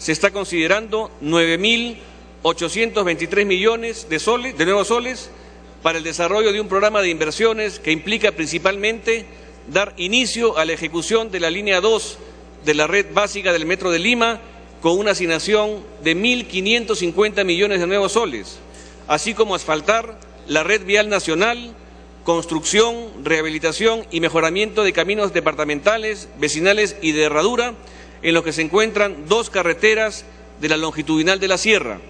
se está considerando 9.823 millones de nuevos soles para el desarrollo de un programa de inversiones que implica principalmente dar inicio a la ejecución de la línea 2 de la red básica del Metro de Lima con una asignación de 1.550 millones de nuevos soles, así como asfaltar la red vial nacional, construcción, rehabilitación y mejoramiento de caminos departamentales, vecinales y de herradura, en los que se encuentran 2 carreteras de la longitudinal de la sierra.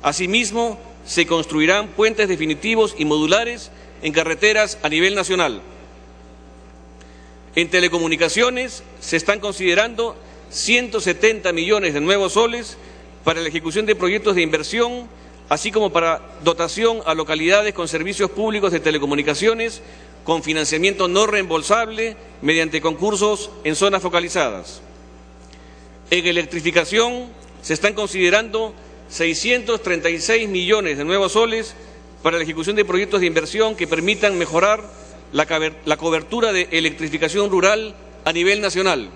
Asimismo, se construirán puentes definitivos y modulares en carreteras a nivel nacional. En telecomunicaciones se están considerando 170 millones de nuevos soles para la ejecución de proyectos de inversión, así como para dotación a localidades con servicios públicos de telecomunicaciones con financiamiento no reembolsable mediante concursos en zonas focalizadas. En electrificación se están considerando 636 millones de nuevos soles para la ejecución de proyectos de inversión que permitan mejorar la cobertura de electrificación rural a nivel nacional.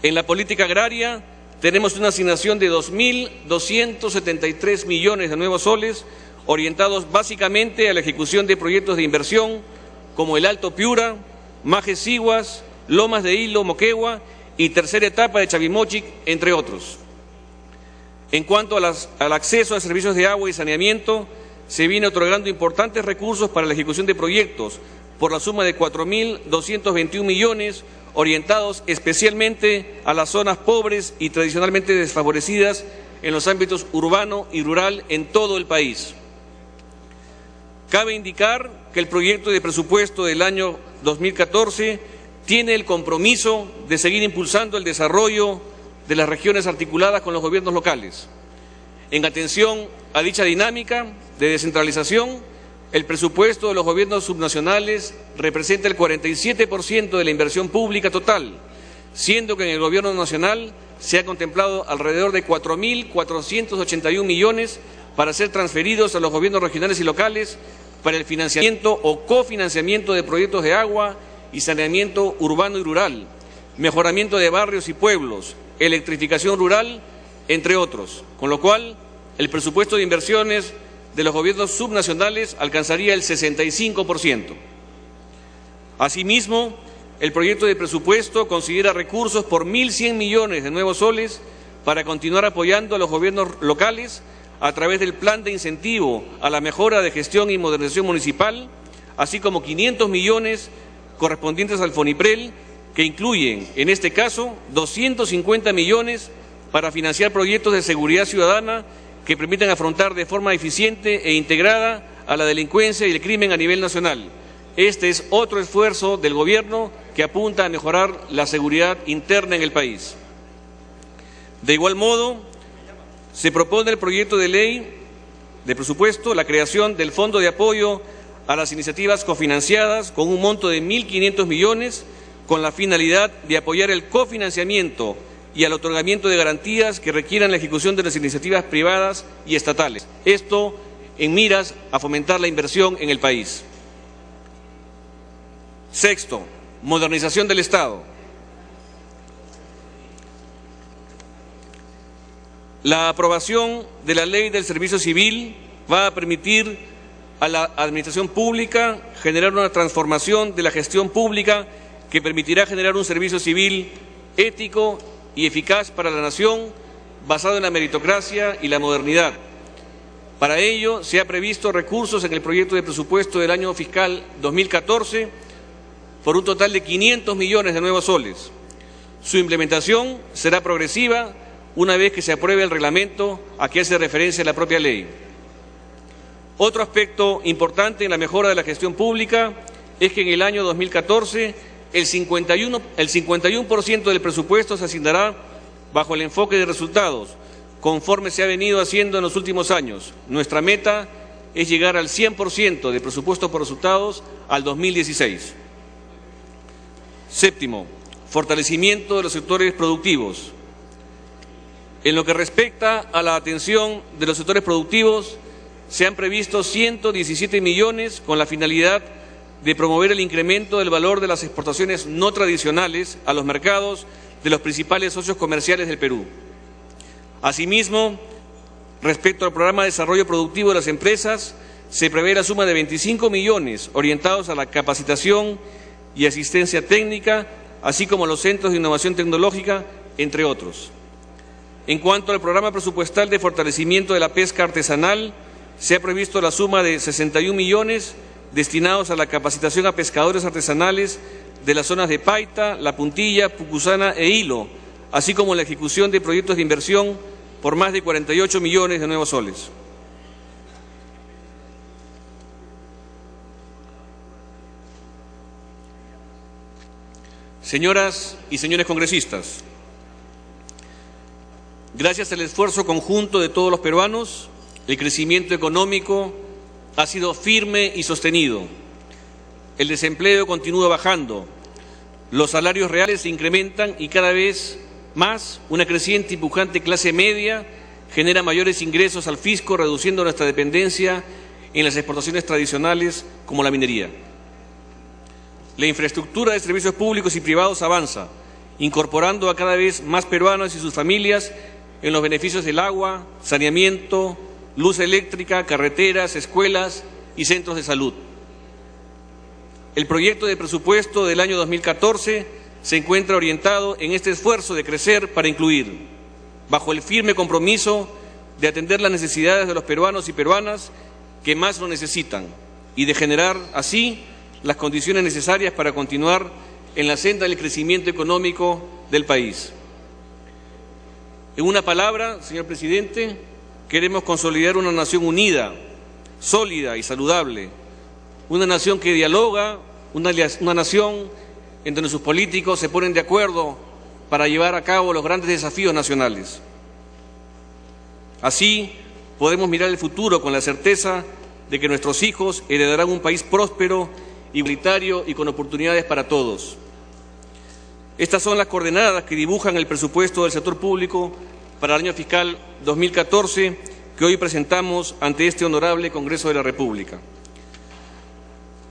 En la política agraria tenemos una asignación de 2.273 millones de nuevos soles orientados básicamente a la ejecución de proyectos de inversión como el Alto Piura, Majes Siguas, Lomas de Hilo, Moquegua y tercera etapa de Chavimochic, entre otros. En cuanto al acceso a servicios de agua y saneamiento, se viene otorgando importantes recursos para la ejecución de proyectos por la suma de 4.221 millones orientados especialmente a las zonas pobres y tradicionalmente desfavorecidas en los ámbitos urbano y rural en todo el país. Cabe indicar que el proyecto de presupuesto del año 2014 tiene el compromiso de seguir impulsando el desarrollo de las regiones articuladas con los gobiernos locales. En atención a dicha dinámica de descentralización, el presupuesto de los gobiernos subnacionales representa el 47% de la inversión pública total, siendo que en el gobierno nacional se ha contemplado alrededor de 4.481 millones para ser transferidos a los gobiernos regionales y locales para el financiamiento o cofinanciamiento de proyectos de agua y saneamiento urbano y rural, mejoramiento de barrios y pueblos, electrificación rural, entre otros, con lo cual el presupuesto de inversiones de los gobiernos subnacionales alcanzaría el 65%. Asimismo, el proyecto de presupuesto considera recursos por 1.100 millones de nuevos soles para continuar apoyando a los gobiernos locales a través del plan de incentivo a la mejora de gestión y modernización municipal, así como 500 millones correspondientes al FONIPREL, que incluyen, en este caso, 250 millones para financiar proyectos de seguridad ciudadana que permitan afrontar de forma eficiente e integrada a la delincuencia y el crimen a nivel nacional. Este es otro esfuerzo del Gobierno que apunta a mejorar la seguridad interna en el país. De igual modo, se propone el proyecto de ley de presupuesto la creación del Fondo de Apoyo a las Iniciativas Cofinanciadas con un monto de 1.500 millones con la finalidad de apoyar el cofinanciamiento y al otorgamiento de garantías que requieran la ejecución de las iniciativas privadas y estatales. Esto en miras a fomentar la inversión en el país. Sexto, modernización del Estado. La aprobación de la Ley del Servicio Civil va a permitir a la administración pública generar una transformación de la gestión pública que permitirá generar un servicio civil ético y eficaz para la nación, basado en la meritocracia y la modernidad. Para ello, se ha previsto recursos en el proyecto de presupuesto del año fiscal 2014 por un total de 500 millones de nuevos soles. Su implementación será progresiva una vez que se apruebe el reglamento a que hace referencia la propia ley. Otro aspecto importante en la mejora de la gestión pública es que en el año 2014 el 51% del presupuesto se asignará bajo el enfoque de resultados, conforme se ha venido haciendo en los últimos años. Nuestra meta es llegar al 100% de presupuesto por resultados al 2016. Séptimo, fortalecimiento de los sectores productivos. En lo que respecta a la atención de los sectores productivos, se han previsto 117 millones con la finalidad de promover el incremento del valor de las exportaciones no tradicionales a los mercados de los principales socios comerciales del Perú. Asimismo, respecto al programa de desarrollo productivo de las empresas, se prevé la suma de 25 millones orientados a la capacitación y asistencia técnica, así como a los centros de innovación tecnológica, entre otros. En cuanto al programa presupuestal de fortalecimiento de la pesca artesanal, se ha previsto la suma de 61 millones destinados a la capacitación a pescadores artesanales de las zonas de Paita, La Puntilla, Pucusana e Hilo, así como la ejecución de proyectos de inversión por más de 48 millones de nuevos soles. Señoras y señores congresistas, gracias al esfuerzo conjunto de todos los peruanos, el crecimiento económico ha sido firme y sostenido. El desempleo continúa bajando, los salarios reales se incrementan y cada vez más una creciente y pujante clase media genera mayores ingresos al fisco, reduciendo nuestra dependencia en las exportaciones tradicionales como la minería. La infraestructura de servicios públicos y privados avanza, incorporando a cada vez más peruanos y sus familias en los beneficios del agua, saneamiento, luz eléctrica, carreteras, escuelas y centros de salud. El proyecto de presupuesto del año 2014 se encuentra orientado en este esfuerzo de crecer para incluir, bajo el firme compromiso de atender las necesidades de los peruanos y peruanas que más lo necesitan y de generar así las condiciones necesarias para continuar en la senda del crecimiento económico del país. En una palabra, señor presidente, queremos consolidar una nación unida, sólida y saludable, una nación que dialoga, una nación en donde sus políticos se ponen de acuerdo para llevar a cabo los grandes desafíos nacionales. Así podemos mirar el futuro con la certeza de que nuestros hijos heredarán un país próspero, igualitario y con oportunidades para todos. Estas son las coordenadas que dibujan el presupuesto del sector público para el año fiscal 2014 que hoy presentamos ante este honorable Congreso de la República.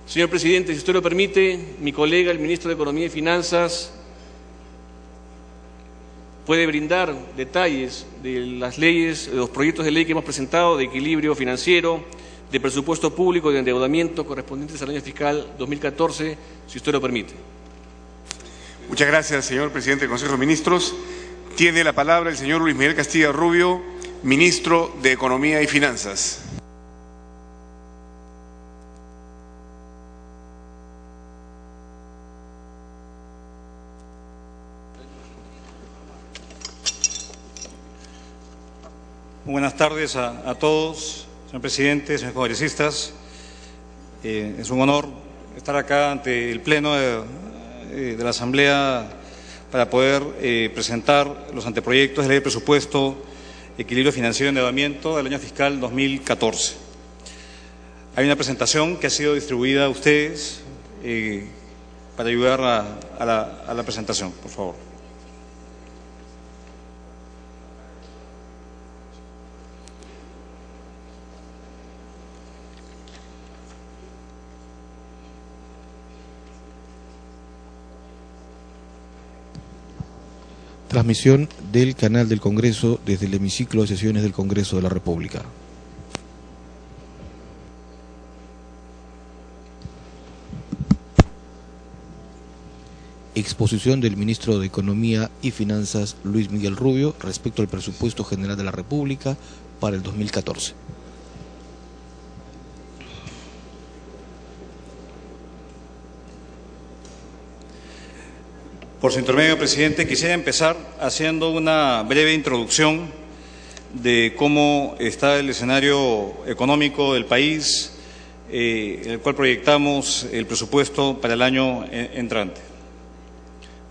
Señor presidente, si usted lo permite, mi colega, el ministro de Economía y Finanzas, puede brindar detalles de las leyes, de los proyectos de ley que hemos presentado de equilibrio financiero, de presupuesto público y de endeudamiento correspondientes al año fiscal 2014, si usted lo permite. Muchas gracias, señor presidente del Consejo de Ministros. Tiene la palabra el señor Luis Miguel Castilla Rubio, ministro de Economía y Finanzas. Muy buenas tardes a todos, señor presidente, señores congresistas. Es un honor estar acá ante el Pleno de la Asamblea para poder presentar los anteproyectos de ley de presupuesto, equilibrio financiero y endeudamiento del año fiscal 2014. Hay una presentación que ha sido distribuida a ustedes para ayudar a la presentación, por favor. Transmisión del canal del Congreso desde el hemiciclo de sesiones del Congreso de la República. Exposición del ministro de Economía y Finanzas, Luis Miguel Rubio, respecto al presupuesto general de la República para el 2014. Por su intermedio, presidente, quisiera empezar haciendo una breve introducción de cómo está el escenario económico del país, en el cual proyectamos el presupuesto para el año entrante.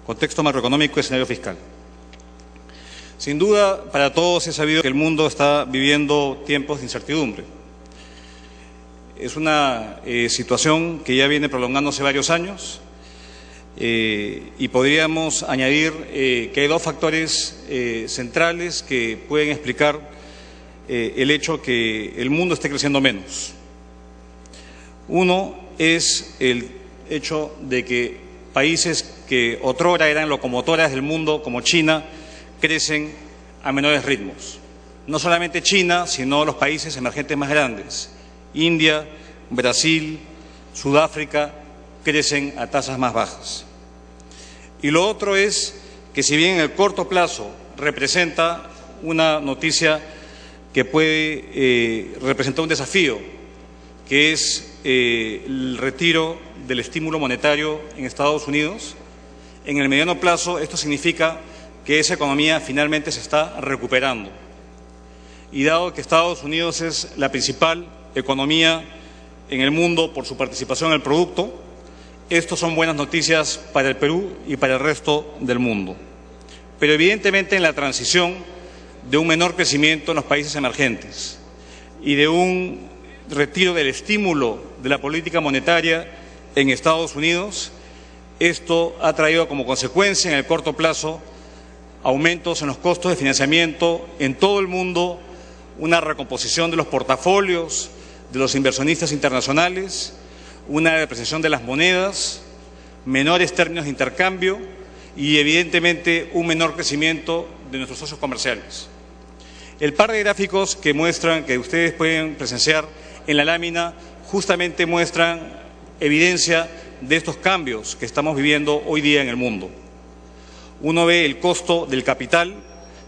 Contexto macroeconómico y escenario fiscal. Sin duda, para todos es sabido que el mundo está viviendo tiempos de incertidumbre. Es una situación que ya viene prolongándose varios años. Y podríamos añadir que hay dos factores centrales que pueden explicar el hecho que el mundo esté creciendo menos. Uno es el hecho de que países que otrora eran locomotoras del mundo, como China, crecen a menores ritmos. No solamente China, sino los países emergentes más grandes. India, Brasil, Sudáfrica, crecen a tasas más bajas. Y lo otro es que si bien en el corto plazo representa una noticia que puede representar un desafío, que es el retiro del estímulo monetario en Estados Unidos, en el mediano plazo esto significa que esa economía finalmente se está recuperando. Y dado que Estados Unidos es la principal economía en el mundo por su participación en el producto, estos son buenas noticias para el Perú y para el resto del mundo. Pero evidentemente en la transición de un menor crecimiento en los países emergentes y de un retiro del estímulo de la política monetaria en Estados Unidos, esto ha traído como consecuencia en el corto plazo aumentos en los costos de financiamiento en todo el mundo, una recomposición de los portafolios de los inversionistas internacionales, una depreciación de las monedas, menores términos de intercambio y evidentemente un menor crecimiento de nuestros socios comerciales. El par de gráficos que muestran, que ustedes pueden presenciar en la lámina, justamente muestran evidencia de estos cambios que estamos viviendo hoy día en el mundo. Uno ve el costo del capital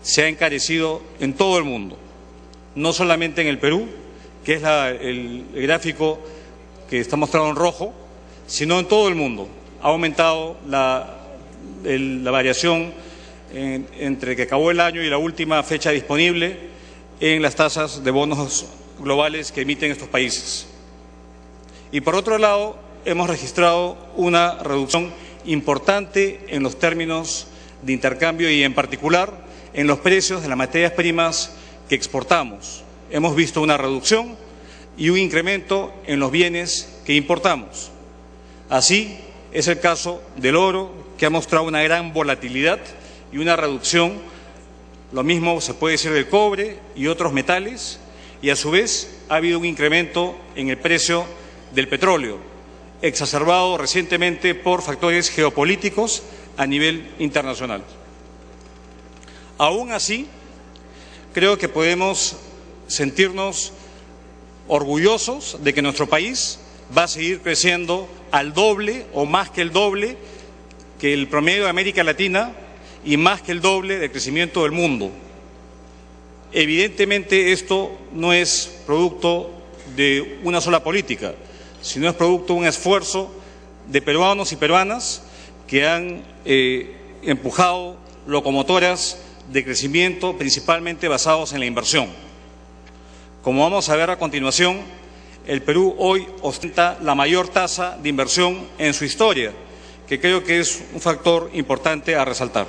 se ha encarecido en todo el mundo, no solamente en el Perú, que es el gráfico que está mostrado en rojo, sino en todo el mundo. Ha aumentado la variación entre que acabó el año y la última fecha disponible en las tasas de bonos globales que emiten estos países. Y por otro lado, hemos registrado una reducción importante en los términos de intercambio y en particular en los precios de las materias primas que exportamos. Hemos visto una reducción y un incremento en los bienes que importamos. Así es el caso del oro, que ha mostrado una gran volatilidad y una reducción. Lo mismo se puede decir del cobre y otros metales, y a su vez ha habido un incremento en el precio del petróleo, exacerbado recientemente por factores geopolíticos a nivel internacional. Aún así, creo que podemos sentirnos orgullosos de que nuestro país va a seguir creciendo al doble o más que el doble que el promedio de América Latina y más que el doble del crecimiento del mundo. Evidentemente esto no es producto de una sola política, sino es producto de un esfuerzo de peruanos y peruanas que han empujado locomotoras de crecimiento principalmente basados en la inversión. Como vamos a ver a continuación, el Perú hoy ostenta la mayor tasa de inversión en su historia, que creo que es un factor importante a resaltar.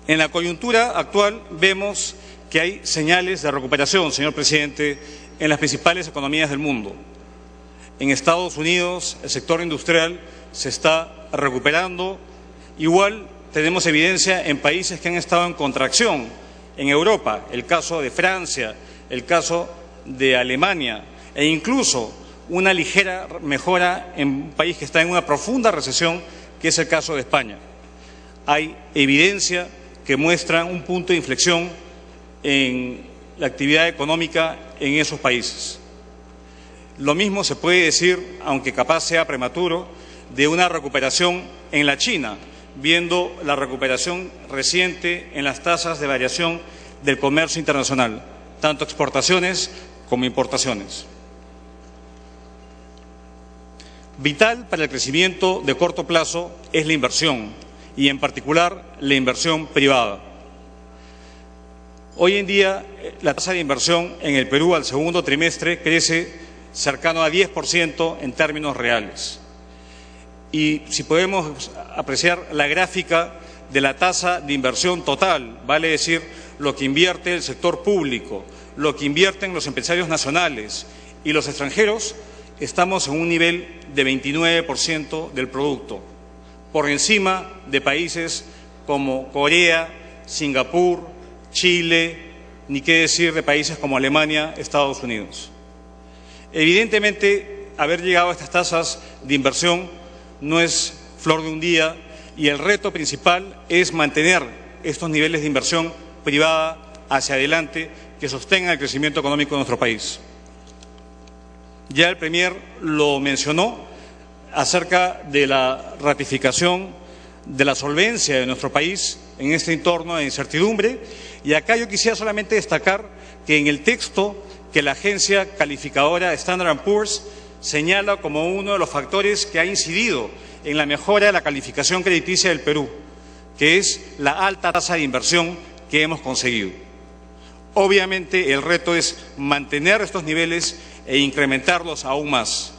En la coyuntura actual vemos que hay señales de recuperación, señor presidente, en las principales economías del mundo. En Estados Unidos el sector industrial se está recuperando. Igual tenemos evidencia en países que han estado en contracción. En Europa, el caso de Francia, el caso de Alemania e incluso una ligera mejora en un país que está en una profunda recesión, que es el caso de España. Hay evidencia que muestra un punto de inflexión en la actividad económica en esos países. Lo mismo se puede decir, aunque capaz sea prematuro, de una recuperación en la China, viendo la recuperación reciente en las tasas de variación del comercio internacional, tanto exportaciones como importaciones. Vital para el crecimiento de corto plazo es la inversión, y en particular la inversión privada. Hoy en día la tasa de inversión en el Perú al segundo trimestre crece cercano a 10% en términos reales. Y si podemos apreciar la gráfica de la tasa de inversión total, vale decir lo que invierte el sector público, lo que invierten los empresarios nacionales y los extranjeros, estamos en un nivel de 29% del producto, por encima de países como Corea, Singapur, Chile, ni qué decir de países como Alemania, Estados Unidos. Evidentemente, haber llegado a estas tasas de inversión no es flor de un día, y el reto principal es mantener estos niveles de inversión privada hacia adelante que sostengan el crecimiento económico de nuestro país. Ya el Premier lo mencionó acerca de la ratificación de la solvencia de nuestro país en este entorno de incertidumbre, y acá yo quisiera solamente destacar que en el texto que la agencia calificadora Standard & Poor's señala como uno de los factores que ha incidido en la mejora de la calificación crediticia del Perú, que es la alta tasa de inversión que hemos conseguido. Obviamente el reto es mantener estos niveles e incrementarlos aún más.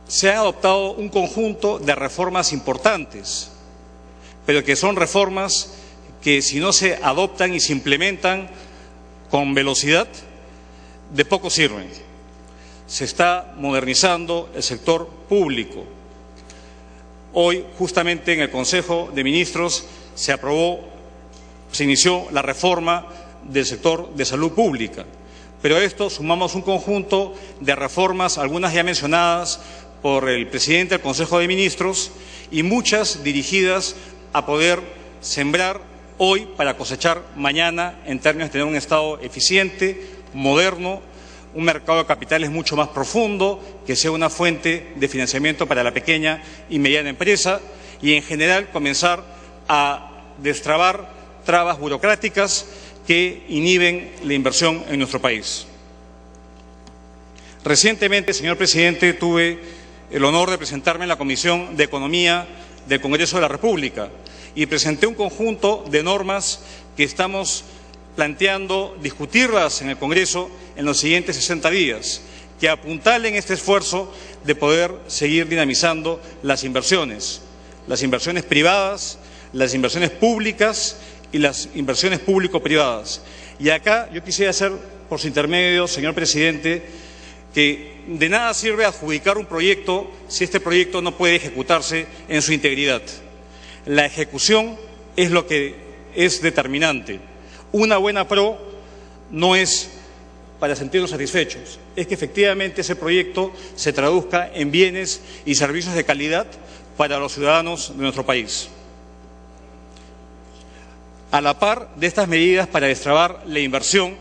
Se ha adoptado un conjunto de reformas importantes, pero que son reformas que si no se adoptan y se implementan con velocidad, de poco sirven. Se está modernizando el sector público. Hoy, justamente en el Consejo de Ministros, se inició la reforma del sector de salud pública. Pero a esto sumamos un conjunto de reformas, algunas ya mencionadas por el presidente del Consejo de Ministros, y muchas dirigidas a poder sembrar hoy para cosechar mañana, en términos de tener un Estado eficiente, moderno, un mercado de capitales mucho más profundo, que sea una fuente de financiamiento para la pequeña y mediana empresa, y en general comenzar a destrabar trabas burocráticas que inhiben la inversión en nuestro país. Recientemente, señor presidente, tuve el honor de presentarme en la Comisión de Economía del Congreso de la República y presenté un conjunto de normas que estamos planteando discutirlas en el Congreso en los siguientes 60 días, que apuntalen este esfuerzo de poder seguir dinamizando las inversiones privadas, las inversiones públicas y las inversiones público-privadas. Y acá yo quisiera hacer, por su intermedio, señor presidente, que de nada sirve adjudicar un proyecto si este proyecto no puede ejecutarse en su integridad. La ejecución es lo que es determinante. Una buena PRO no es para sentirnos satisfechos, es que efectivamente ese proyecto se traduzca en bienes y servicios de calidad para los ciudadanos de nuestro país. A la par de estas medidas para destrabar la inversión,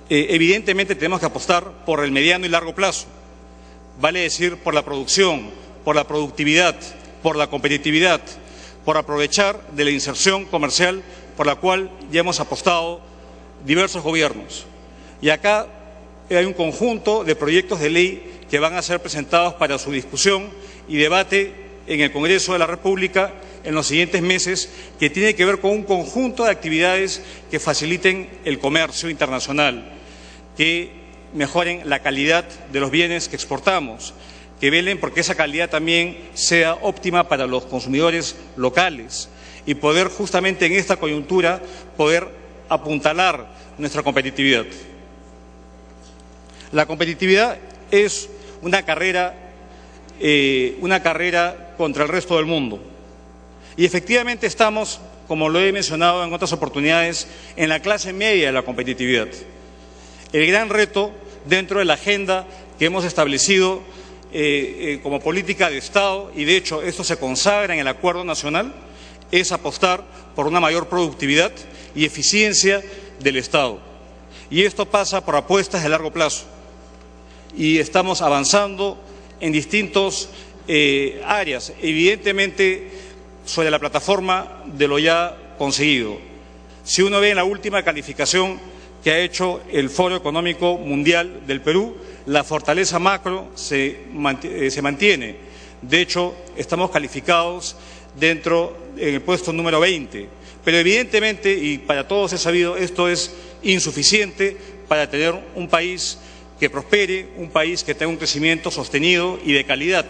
evidentemente tenemos que apostar por el mediano y largo plazo, vale decir por la producción, por la productividad, por la competitividad, por aprovechar de la inserción comercial por la cual ya hemos apostado diversos gobiernos. Y acá hay un conjunto de proyectos de ley que van a ser presentados para su discusión y debate en el Congreso de la República en los siguientes meses, que tiene que ver con un conjunto de actividades que faciliten el comercio internacional, que mejoren la calidad de los bienes que exportamos, que velen porque esa calidad también sea óptima para los consumidores locales y poder justamente en esta coyuntura poder apuntalar nuestra competitividad. La competitividad es una carrera contra el resto del mundo. Y efectivamente estamos, como lo he mencionado en otras oportunidades, en la clase media de la competitividad. El gran reto dentro de la agenda que hemos establecido como política de Estado, y de hecho esto se consagra en el Acuerdo Nacional, es apostar por una mayor productividad y eficiencia del Estado. Y esto pasa por apuestas de largo plazo. Y estamos avanzando en distintas áreas, evidentemente sobre la plataforma de lo ya conseguido. Si uno ve en la última calificación que ha hecho el Foro Económico Mundial del Perú, la fortaleza macro se mantiene. De hecho, estamos calificados en el puesto número 20. Pero evidentemente, y para todos es sabido, esto es insuficiente para tener un país que prospere, un país que tenga un crecimiento sostenido y de calidad.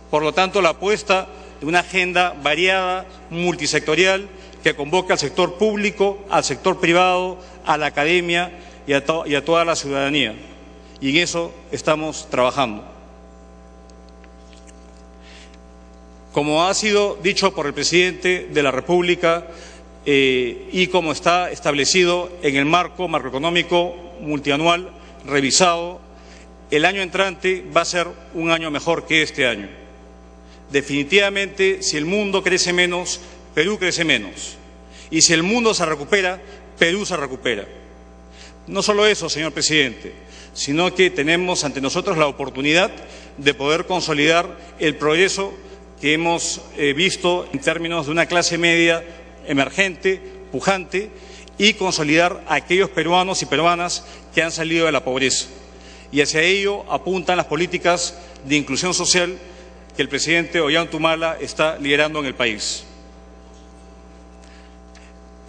Por lo tanto, la apuesta de una agenda variada, multisectorial, que convoque al sector público, al sector privado, a la academia y a toda la ciudadanía. Y en eso estamos trabajando. Como ha sido dicho por el presidente de la República y como está establecido en el marco macroeconómico multianual revisado, el año entrante va a ser un año mejor que este año. Definitivamente, si el mundo crece menos, Perú crece menos. Y si el mundo se recupera, Perú se recupera. No solo eso, señor presidente, sino que tenemos ante nosotros la oportunidad de poder consolidar el progreso que hemos visto en términos de una clase media emergente, pujante, y consolidar a aquellos peruanos y peruanas que han salido de la pobreza. Y hacia ello apuntan las políticas de inclusión social que el presidente Ollanta está liderando en el país.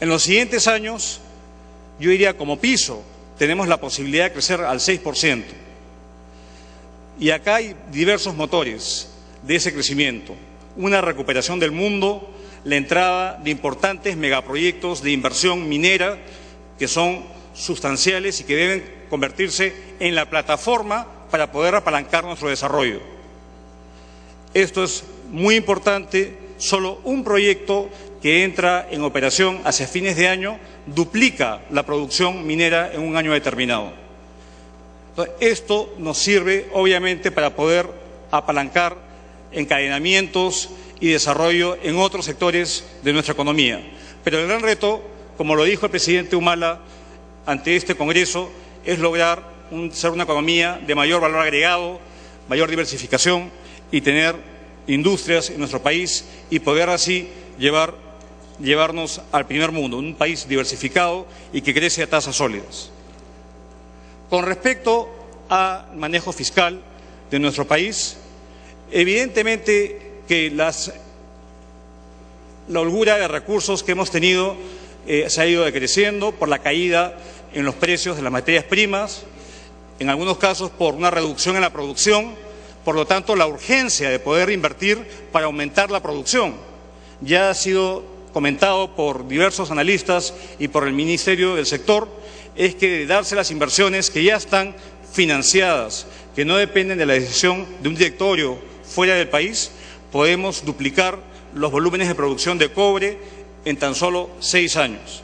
En los siguientes años, yo diría como piso, tenemos la posibilidad de crecer al 6%. Y acá hay diversos motores de ese crecimiento. Una recuperación del mundo, la entrada de importantes megaproyectos de inversión minera que son sustanciales y que deben convertirse en la plataforma para poder apalancar nuestro desarrollo. Esto es muy importante. Solo un proyecto que entra en operación hacia fines de año duplica la producción minera en un año determinado. Entonces, esto nos sirve obviamente para poder apalancar encadenamientos y desarrollo en otros sectores de nuestra economía. Pero el gran reto, como lo dijo el presidente Humala ante este Congreso, es lograr ser una economía de mayor valor agregado, mayor diversificación y tener industrias en nuestro país y poder así llevarnos al primer mundo, un país diversificado y que crece a tasas sólidas. Con respecto al manejo fiscal de nuestro país, evidentemente que la holgura de recursos que hemos tenido se ha ido decreciendo por la caída en los precios de las materias primas, en algunos casos por una reducción en la producción, por lo tanto la urgencia de poder invertir para aumentar la producción. Ya ha sido comentado por diversos analistas y por el Ministerio del Sector, es que de darse las inversiones que ya están financiadas, que no dependen de la decisión de un directorio fuera del país, podemos duplicar los volúmenes de producción de cobre en tan solo 6 años.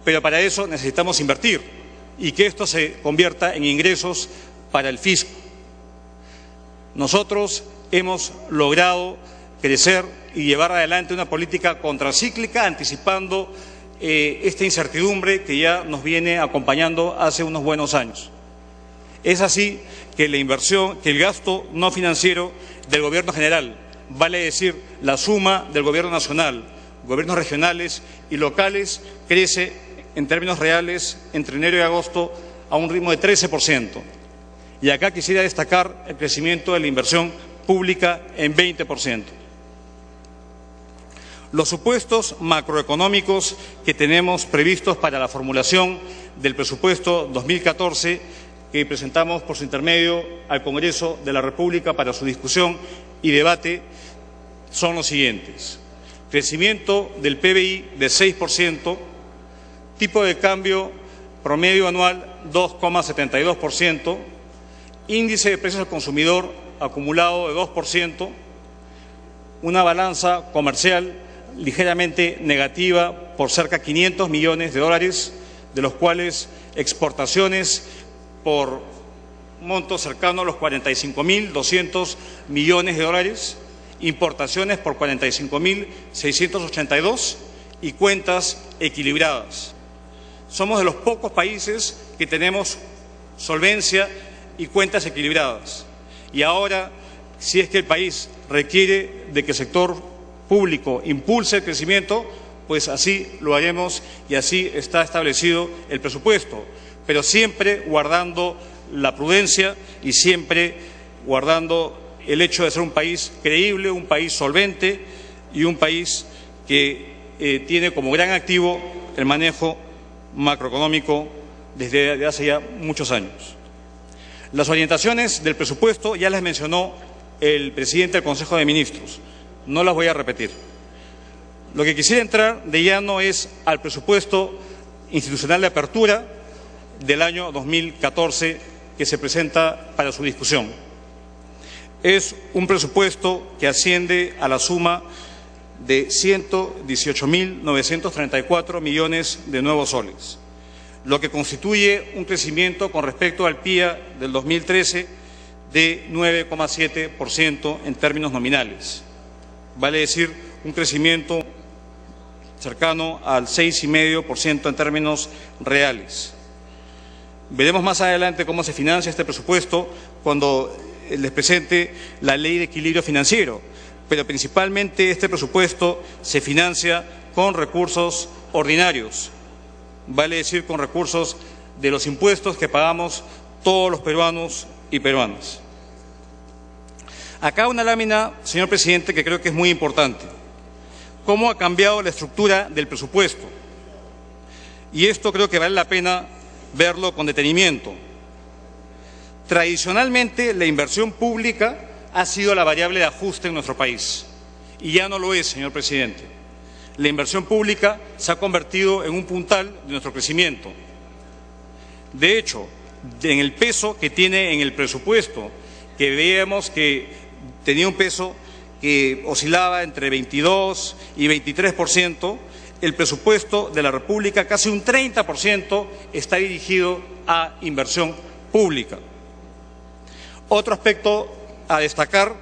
Pero para eso necesitamos invertir y que esto se convierta en ingresos para el fisco. Nosotros hemos logrado crecer y llevar adelante una política contracíclica anticipando esta incertidumbre que ya nos viene acompañando hace unos buenos años. Es así que la inversión, que el gasto no financiero del Gobierno general, vale decir la suma del Gobierno nacional, gobiernos regionales y locales, crece en términos reales entre enero y agosto a un ritmo de 13%. Y acá quisiera destacar el crecimiento de la inversión pública en 20%. Los supuestos macroeconómicos que tenemos previstos para la formulación del presupuesto 2014 que presentamos por su intermedio al Congreso de la República para su discusión y debate son los siguientes: crecimiento del PBI de 6%, tipo de cambio promedio anual 2,72%, índice de precios al consumidor acumulado de 2%, una balanza comercial ligeramente negativa por cerca de 500 millones de dólares, de los cuales exportaciones por monto cercano a los 45.200 millones de dólares, importaciones por 45.682 y cuentas equilibradas. Somos de los pocos países que tenemos solvencia y cuentas equilibradas. Y ahora, si es que el país requiere de que el sector público impulse el crecimiento, pues así lo haremos y así está establecido el presupuesto, pero siempre guardando la prudencia y siempre guardando el hecho de ser un país creíble, un país solvente y un país que tiene como gran activo el manejo macroeconómico desde hace ya muchos años. Las orientaciones del presupuesto ya las mencionó el presidente del Consejo de Ministros, no las voy a repetir. Lo que quisiera entrar de lleno es al presupuesto institucional de apertura del año 2014 que se presenta para su discusión. Es un presupuesto que asciende a la suma de 118.934 millones de nuevos soles. lo que constituye un crecimiento con respecto al PIB del 2013 de 9,7% en términos nominales. Vale decir, un crecimiento cercano al 6,5% en términos reales. Veremos más adelante cómo se financia este presupuesto cuando les presente la Ley de Equilibrio Financiero, pero principalmente este presupuesto se financia con recursos ordinarios, vale decir, con recursos de los impuestos que pagamos todos los peruanos y peruanas. Acá una lámina, señor presidente, que creo que es muy importante. ¿Cómo ha cambiado la estructura del presupuesto? Y esto creo que vale la pena verlo con detenimiento. Tradicionalmente, la inversión pública ha sido la variable de ajuste en nuestro país. Y ya no lo es, señor presidente. La inversión pública se ha convertido en un puntal de nuestro crecimiento. De hecho, en el peso que tiene en el presupuesto, que veíamos que tenía un peso que oscilaba entre 22 y 23%, el presupuesto de la República, casi un 30%, está dirigido a inversión pública. Otro aspecto a destacar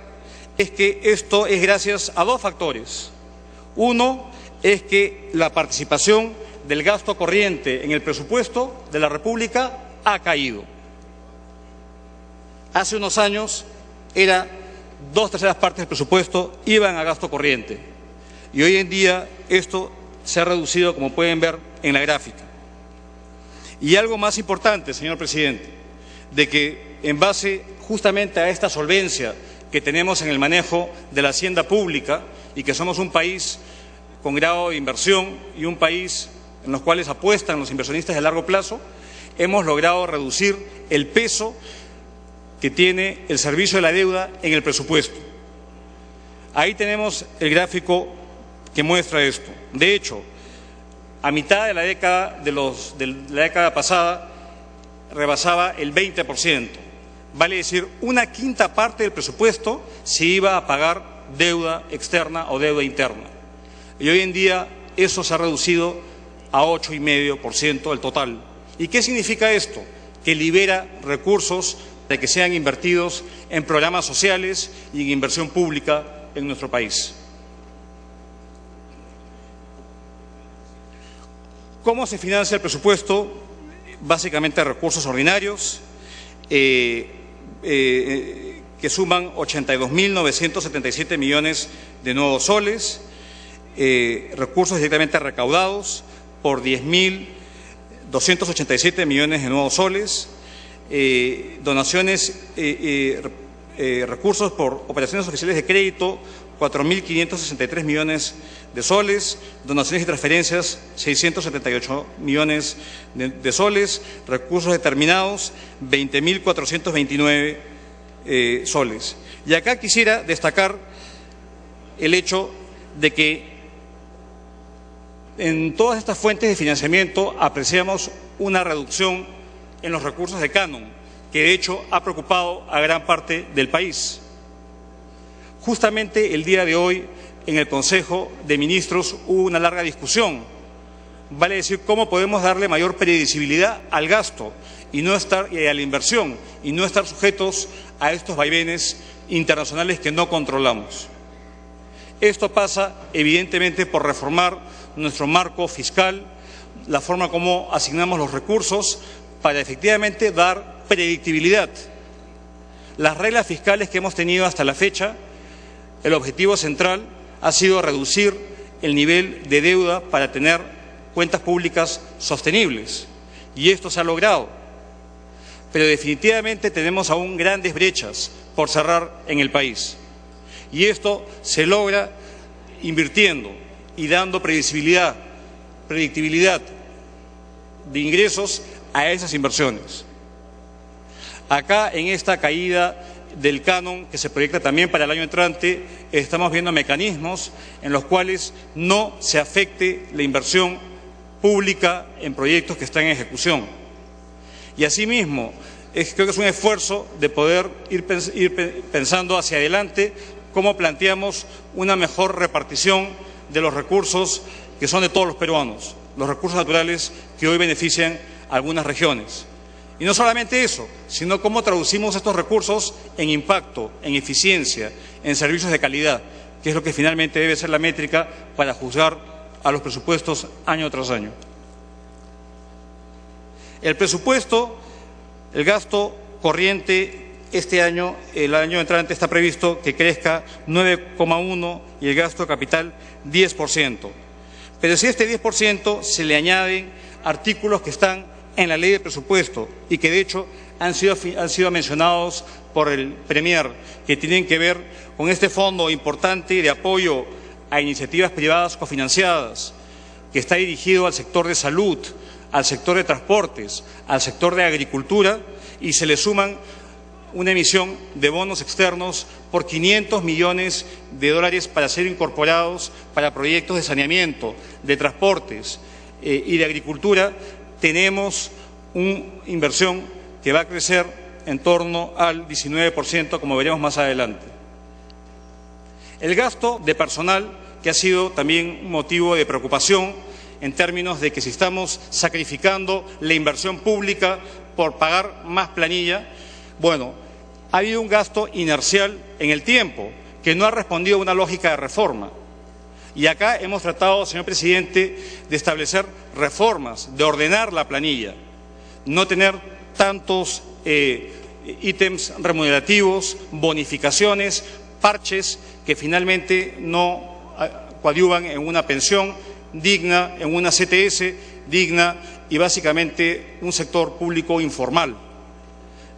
es que esto es gracias a dos factores. Uno es que la participación del gasto corriente en el presupuesto de la República ha caído. Hace unos años era 2/3 partes del presupuesto iban a gasto corriente y hoy en día esto se ha reducido, como pueden ver en la gráfica. Y algo más importante, señor presidente, de que en base justamente a esta solvencia que tenemos en el manejo de la hacienda pública y que somos un país con grado de inversión y un país en los cuales apuestan los inversionistas de largo plazo, hemos logrado reducir el peso que tiene el servicio de la deuda en el presupuesto. Ahí tenemos el gráfico que muestra esto. De hecho, a mitad de la década pasada rebasaba el 20%. Vale decir, 1/5 parte del presupuesto se iba a pagar deuda externa o deuda interna. Y hoy en día eso se ha reducido a 8,5% del total. ¿Y qué significa esto? Que libera recursos de que sean invertidos en programas sociales y en inversión pública en nuestro país. ¿Cómo se financia el presupuesto? Básicamente recursos ordinarios que suman 82.977 millones de nuevos soles, recursos directamente recaudados por 10.287 millones de nuevos soles, donaciones, recursos por operaciones oficiales de crédito, 4.563 millones de soles, donaciones y transferencias, 678 millones de soles, recursos determinados, 20.429 soles. Y acá quisiera destacar el hecho de que en todas estas fuentes de financiamiento apreciamos una reducción en los recursos de canon, que de hecho ha preocupado a gran parte del país. Justamente el día de hoy, en el Consejo de Ministros, hubo una larga discusión. Vale decir, cómo podemos darle mayor previsibilidad al gasto y a la inversión y no estar sujetos a estos vaivenes internacionales que no controlamos. Esto pasa evidentemente por reformar nuestro marco fiscal, la forma como asignamos los recursos para efectivamente dar predictibilidad. Las reglas fiscales que hemos tenido hasta la fecha, el objetivo central ha sido reducir el nivel de deuda para tener cuentas públicas sostenibles, y esto se ha logrado. Pero definitivamente tenemos aún grandes brechas por cerrar en el país, y esto se logra invirtiendo y dando predictibilidad de ingresos a esas inversiones. Acá, en esta caída del canon que se proyecta también para el año entrante, estamos viendo mecanismos en los cuales no se afecte la inversión pública en proyectos que están en ejecución. Y asimismo, creo que es un esfuerzo de poder ir pensando hacia adelante cómo planteamos una mejor repartición de los recursos que son de todos los peruanos, los recursos naturales que hoy benefician algunas regiones. Y no solamente eso, sino cómo traducimos estos recursos en impacto, en eficiencia, en servicios de calidad, que es lo que finalmente debe ser la métrica para juzgar a los presupuestos año tras año. El presupuesto, el gasto corriente este año, el año entrante está previsto que crezca 9,1% y el gasto de capital 10%. Pero si a este 10% se le añaden artículos que están en la ley de presupuesto y que de hecho han sido mencionados por el Premier, que tienen que ver con este fondo importante de apoyo a iniciativas privadas cofinanciadas, que está dirigido al sector de salud, al sector de transportes, al sector de agricultura, y se le suman una emisión de bonos externos por 500 millones de dólares para ser incorporados para proyectos de saneamiento, de transportes y de agricultura. Tenemos una inversión que va a crecer en torno al 19%, como veremos más adelante. El gasto de personal, que ha sido también un motivo de preocupación en términos de que si estamos sacrificando la inversión pública por pagar más planilla, bueno, ha habido un gasto inercial en el tiempo que no ha respondido a una lógica de reforma. Y acá hemos tratado, señor presidente, de establecer reformas, de ordenar la planilla, no tener tantos ítems remunerativos, bonificaciones, parches que finalmente no coadyuvan en una pensión digna, en una CTS digna y básicamente un sector público informal.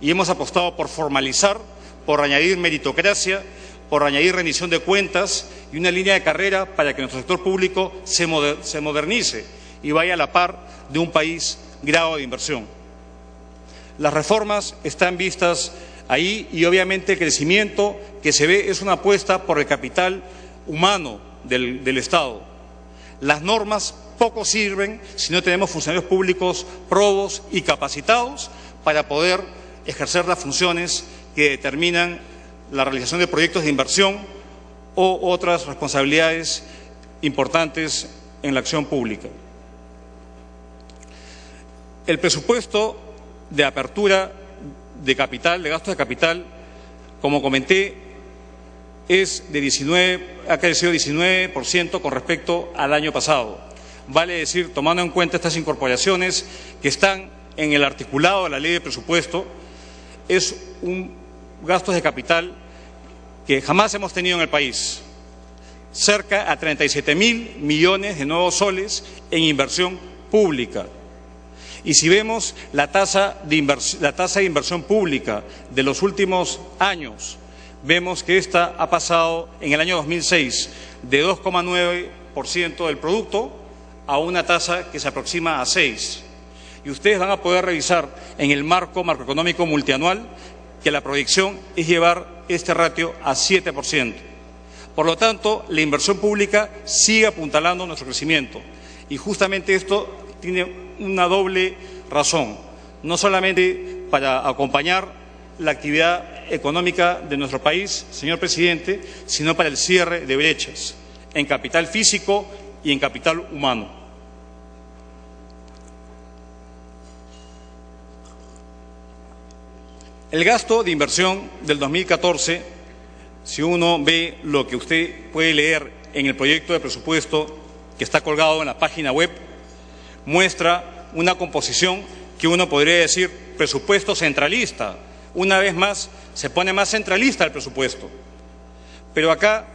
Y hemos apostado por formalizar, por añadir meritocracia, por añadir rendición de cuentas y una línea de carrera para que nuestro sector público se modernice y vaya a la par de un país grado de inversión. Las reformas están vistas ahí y obviamente el crecimiento que se ve es una apuesta por el capital humano del Estado. Las normas poco sirven si no tenemos funcionarios públicos probos y capacitados para poder ejercer las funciones que determinan la realización de proyectos de inversión o otras responsabilidades importantes en la acción pública. El presupuesto de apertura de capital, de gasto de capital, como comenté, ha crecido 19% con respecto al año pasado. Vale decir, tomando en cuenta estas incorporaciones que están en el articulado de la ley de presupuesto, es un gasto de capital que jamás hemos tenido en el país. Cerca a 37.000 millones de nuevos soles en inversión pública. Y si vemos la tasa de inversión pública de los últimos años, vemos que esta ha pasado en el año 2006 de 2,9% del producto a una tasa que se aproxima a 6%. Y ustedes van a poder revisar en el marco macroeconómico multianual que la proyección es llevar este ratio a 7%. Por lo tanto, la inversión pública sigue apuntalando nuestro crecimiento. Y justamente esto tiene una doble razón, no solamente para acompañar la actividad económica de nuestro país, señor presidente, sino para el cierre de brechas en capital físico y en capital humano. El gasto de inversión del 2014, si uno ve lo que usted puede leer en el proyecto de presupuesto que está colgado en la página web, muestra una composición que uno podría decir presupuesto centralista. Una vez más, se pone más centralista el presupuesto. Pero acá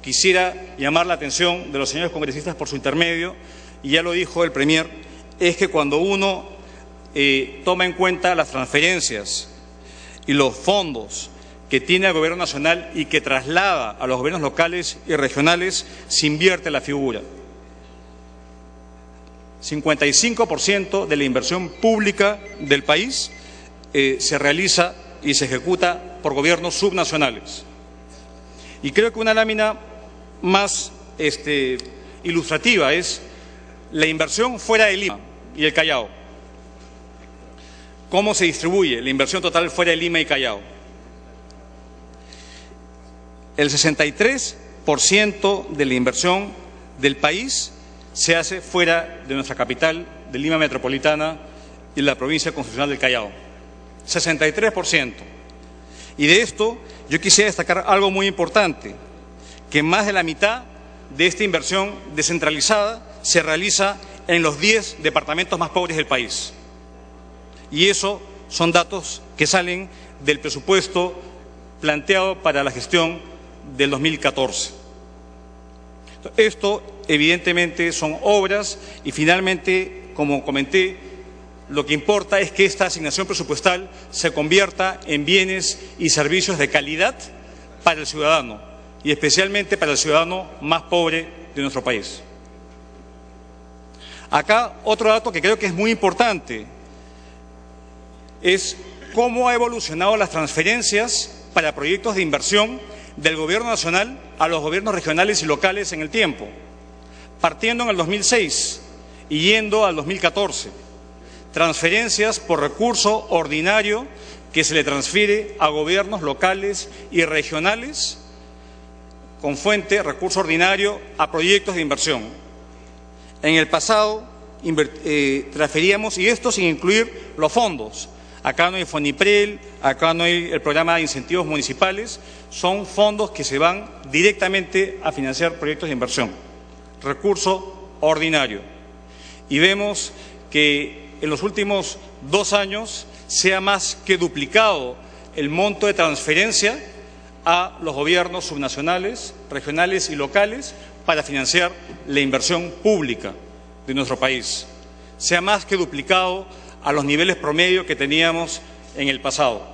quisiera llamar la atención de los señores congresistas por su intermedio, y ya lo dijo el Premier, es que cuando uno toma en cuenta las transferencias y los fondos que tiene el Gobierno Nacional y que traslada a los gobiernos locales y regionales, se invierte la figura. 55% de la inversión pública del país se realiza y se ejecuta por gobiernos subnacionales. Y creo que una lámina más ilustrativa es la inversión fuera de Lima y el Callao. ¿Cómo se distribuye la inversión total fuera de Lima y Callao? El 63% de la inversión del país se hace fuera de nuestra capital, de Lima Metropolitana y la provincia constitucional del Callao. 63%. Y de esto yo quisiera destacar algo muy importante, que más de la mitad de esta inversión descentralizada se realiza en los 10 departamentos más pobres del país. Y eso son datos que salen del presupuesto planteado para la gestión del 2014. Esto evidentemente son obras y finalmente, como comenté, lo que importa es que esta asignación presupuestal se convierta en bienes y servicios de calidad para el ciudadano y especialmente para el ciudadano más pobre de nuestro país. Acá otro dato que creo que es muy importante es cómo ha evolucionado las transferencias para proyectos de inversión del Gobierno nacional a los gobiernos regionales y locales en el tiempo, partiendo en el 2006 y yendo al 2014. Transferencias por recurso ordinario que se le transfiere a gobiernos locales y regionales con fuente recurso ordinario a proyectos de inversión. En el pasado transferíamos, y esto sin incluir los fondos. Acá no hay Foniprel, acá no hay el programa de incentivos municipales, son fondos que se van directamente a financiar proyectos de inversión, recurso ordinario. Y vemos que en los últimos 2 años se ha más que duplicado el monto de transferencia a los gobiernos subnacionales, regionales y locales para financiar la inversión pública de nuestro país. Se ha más que duplicado a los niveles promedio que teníamos en el pasado.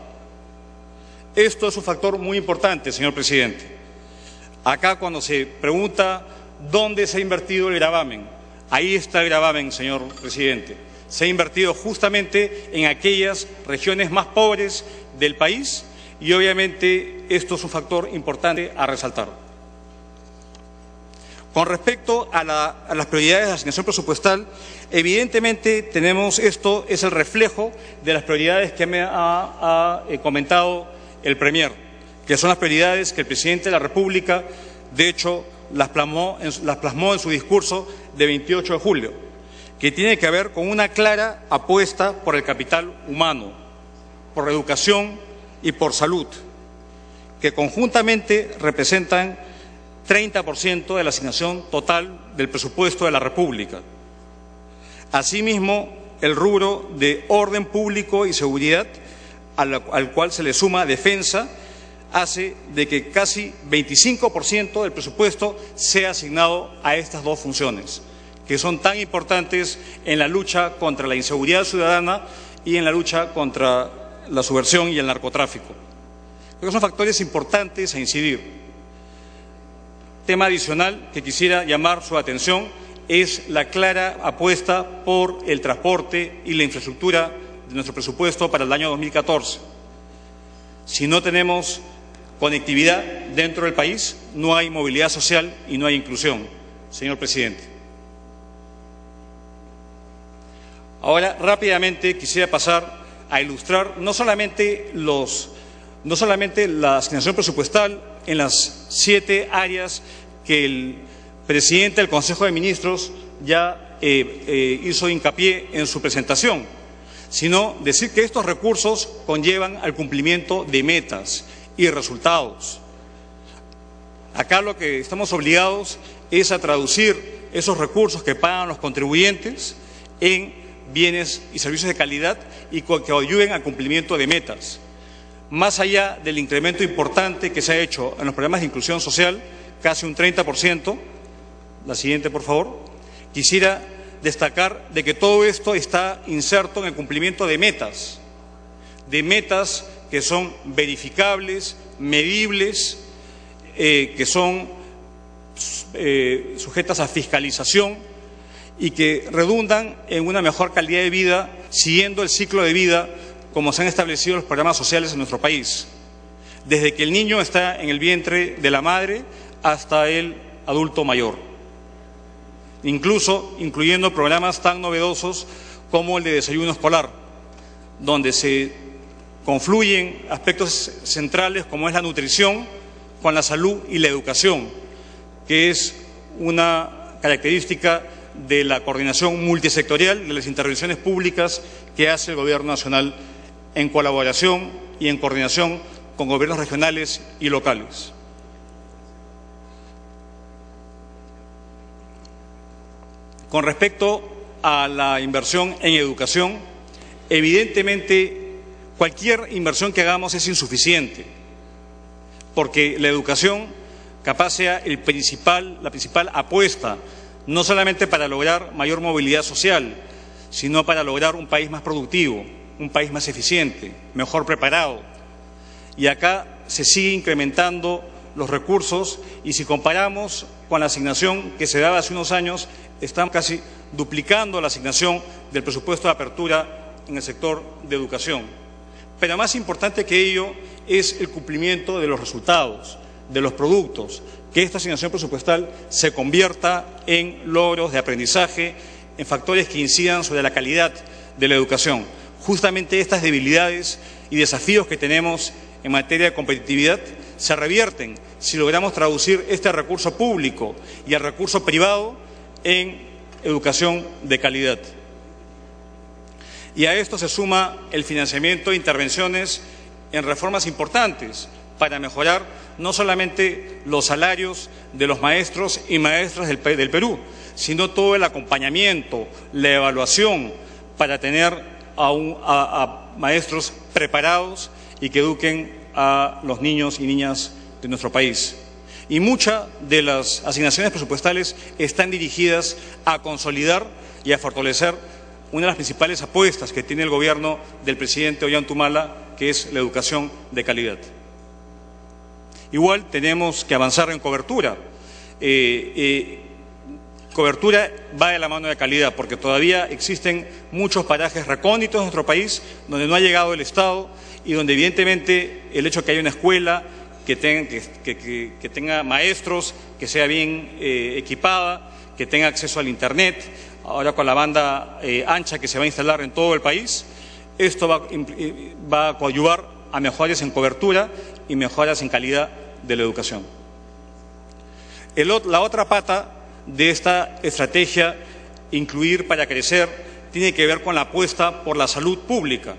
Esto es un factor muy importante, señor presidente. Acá cuando se pregunta dónde se ha invertido el gravamen, ahí está el gravamen, señor presidente. Se ha invertido justamente en aquellas regiones más pobres del país y obviamente esto es un factor importante a resaltar. Con respecto a las prioridades de la asignación presupuestal, evidentemente esto es el reflejo de las prioridades que me ha comentado el Premier, que son las prioridades que el Presidente de la República, de hecho, las plasmó en su discurso de 28 de julio, que tiene que ver con una clara apuesta por el capital humano, por la educación y por salud, que conjuntamente representan 30% de la asignación total del presupuesto de la República. Asimismo, el rubro de orden público y seguridad, al cual se le suma defensa, hace de que casi 25% del presupuesto sea asignado a estas dos funciones, que son tan importantes en la lucha contra la inseguridad ciudadana y en la lucha contra la subversión y el narcotráfico. Creo que son factores importantes a incidir. Tema adicional que quisiera llamar su atención es la clara apuesta por el transporte y la infraestructura de nuestro presupuesto para el año 2014. Si no tenemos conectividad dentro del país, no hay movilidad social y no hay inclusión, señor presidente. Ahora, rápidamente, quisiera pasar a ilustrar no solamente la asignación presupuestal en las 7 áreas que el presidente del Consejo de Ministros ya hizo hincapié en su presentación, sino decir que estos recursos conllevan al cumplimiento de metas y resultados. Acá lo que estamos obligados es a traducir esos recursos que pagan los contribuyentes en bienes y servicios de calidad y que ayuden al cumplimiento de metas. Más allá del incremento importante que se ha hecho en los programas de inclusión social, casi un 30%, la siguiente por favor, quisiera destacar de que todo esto está inserto en el cumplimiento de metas que son verificables, medibles, que son sujetas a fiscalización y que redundan en una mejor calidad de vida, siguiendo el ciclo de vida como se han establecido los programas sociales en nuestro país, desde que el niño está en el vientre de la madre hasta el adulto mayor, incluso incluyendo programas tan novedosos como el de desayuno escolar, donde se confluyen aspectos centrales como es la nutrición con la salud y la educación, que es una característica de la coordinación multisectorial de las intervenciones públicas que hace el Gobierno Nacional en colaboración y en coordinación con gobiernos regionales y locales. Con respecto a la inversión en educación, evidentemente cualquier inversión que hagamos es insuficiente, porque la educación capaz sea la principal apuesta, no solamente para lograr mayor movilidad social, sino para lograr un país más productivo, un país más eficiente, mejor preparado. Y acá se sigue incrementando los recursos y si comparamos con la asignación que se daba hace unos años, estamos casi duplicando la asignación del presupuesto de apertura en el sector de educación. Pero más importante que ello es el cumplimiento de los resultados, de los productos, que esta asignación presupuestal se convierta en logros de aprendizaje, en factores que incidan sobre la calidad de la educación. Justamente estas debilidades y desafíos que tenemos en materia de competitividad se revierten si logramos traducir este recurso público y el recurso privado en educación de calidad. Y a esto se suma el financiamiento de intervenciones en reformas importantes para mejorar no solamente los salarios de los maestros y maestras del Perú, sino todo el acompañamiento, la evaluación para tener a maestros preparados y que eduquen a los niños y niñas de nuestro país. Y muchas de las asignaciones presupuestales están dirigidas a consolidar y a fortalecer una de las principales apuestas que tiene el gobierno del presidente Ollanta, que es la educación de calidad. Igual tenemos que avanzar en cobertura. Cobertura va de la mano de calidad, porque todavía existen muchos parajes recónditos en nuestro país donde no ha llegado el Estado y donde evidentemente el hecho de que haya una escuela que tenga maestros, que sea bien equipada, que tenga acceso al Internet, ahora con la banda ancha que se va a instalar en todo el país, esto va a coadyuvar a mejoras en cobertura y mejoras en calidad de la educación. La otra pata de esta estrategia, incluir para crecer, tiene que ver con la apuesta por la salud pública.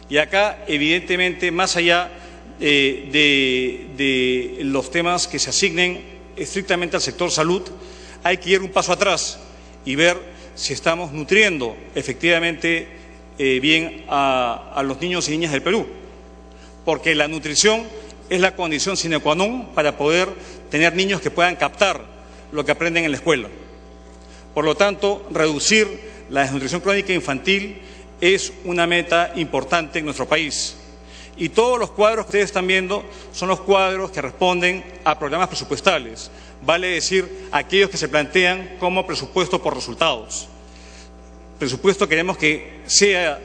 Y acá, evidentemente, más allá de los temas que se asignen estrictamente al sector salud, hay que ir un paso atrás y ver si estamos nutriendo efectivamente bien a los niños y niñas del Perú, porque la nutrición es la condición sine qua non para poder tener niños que puedan captar lo que aprenden en la escuela. Por lo tanto, reducir la desnutrición crónica infantil es una meta importante en nuestro país. Y todos los cuadros que ustedes están viendo son los cuadros que responden a programas presupuestales, vale decir, aquellos que se plantean como presupuesto por resultados. Presupuesto queremos que sea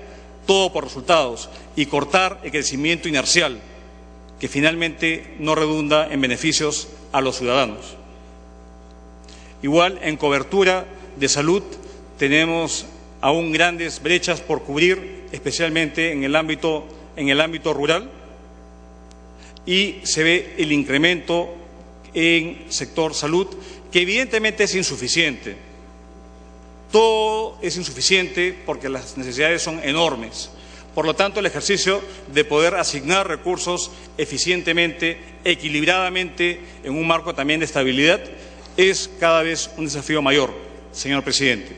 todo por resultados y cortar el crecimiento inercial, que finalmente no redunda en beneficios a los ciudadanos. Igual, en cobertura de salud tenemos aún grandes brechas por cubrir, especialmente en el ámbito rural, y se ve el incremento en sector salud, que evidentemente es insuficiente. Todo es insuficiente porque las necesidades son enormes. Por lo tanto, el ejercicio de poder asignar recursos eficientemente, equilibradamente, en un marco también de estabilidad, es cada vez un desafío mayor, señor presidente.